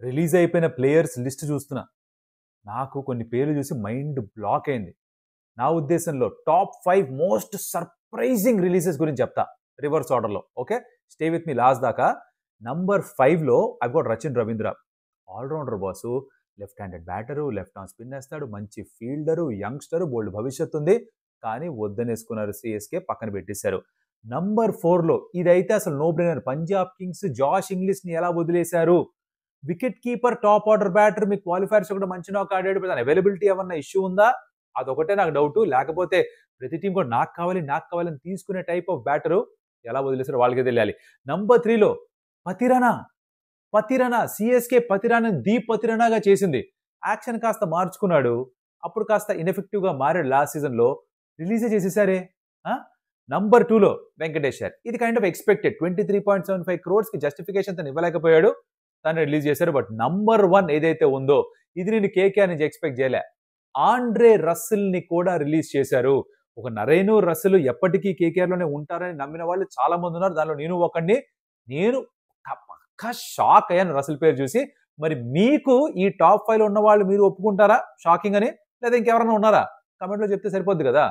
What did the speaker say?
Release అయిపోయిన players list చూస్తున్నా. నాకు కొన్ని పేర్లు చూసి మైండ్ బ్లాక్ అయింది. నా ఉద్దేశంలో టాప్ 5 మోస్ట్ సర్ప్రైజింగ్ రిలీజెస్ గురించి చెప్తా రివర్స్ ఆర్డర్లో. Okay, stay with me last దాకా. నంబర్ 5లో I got Rachin Ravindra. All-rounder boss, left handed batter, left arm spin వేస్తాడు, మంచి ఫీల్డరు, యంగ్స్టరు, బోల్డ్ భవిష్యత్తు ఉంది. కానీ వద్దనేసుకున్నారు సిఎస్కే, పక్కన పెట్టేశారు. నంబర్ 4లో ఇదైతే అసలు no brainer, Punjab kings Josh ఇంగ్లీష్ని ఎలా వదిలేశారు? Wicket keeper, top order batter, మీ క్వాలిఫైర్స్ కూడా మంచి నాక్ ఆడాడు, అవైలబిలిటీ ఏమన్నా ఇష్యూ ఉందా? అదొకటే నాకు డౌట్. లేకపోతే ప్రతి టీం కూడా నాకు కావాలని తీసుకునే టైప్ ఆఫ్ బ్యాటరు ఎలా వదిలేసారో వాళ్ళకే తెలియాలి. నంబర్ 3లో పతిరనా సిఎస్కే ది పతిరనాగా చేసింది. యాక్షన్ కాస్త మార్చుకున్నాడు, అప్పుడు కాస్త ఇన్ఎఫెక్టివ్ గా మారాడు. లాస్ట్ సీజన్ లో రిలీజే చేసేసారే. నంబర్ 2లో వెంకటేశ్వర్. ఇది కైండ్ ఆఫ్ ఎక్స్పెక్టెడ్. 23.75 crores కి జస్టిఫికేషన్ తను ఇవ్వలేకపోయాడు, తను రిలీజ్ చేశారు. బట్ నంబర్ 1 ఏదైతే ఉందో ఇది నేను కేకేఆర్ నుంచి ఎక్స్పెక్ట్ చేయలే. ఆండ్రే రస్సెల్ ని కూడా రిలీజ్ చేశారు. ఒక నరేను రస్సెల్ ఎప్పటికీ కేకేఆర్ లోనే ఉంటారని నమ్మిన వాళ్ళు చాలా మంది ఉన్నారు, దానిలో నేను ఒకడిని. నేను పక్కా షాక్ అయ్యాను రసల్ పేరు చూసి. మరి మీకు ఈ టాప్ 5లో ఉన్న వాళ్ళు మీరు ఒప్పుకుంటారా షాకింగ్ అని, లేదా ఇంకెవరైనా ఉన్నారా? కమెంట్లో చెప్తే సరిపోద్ది కదా.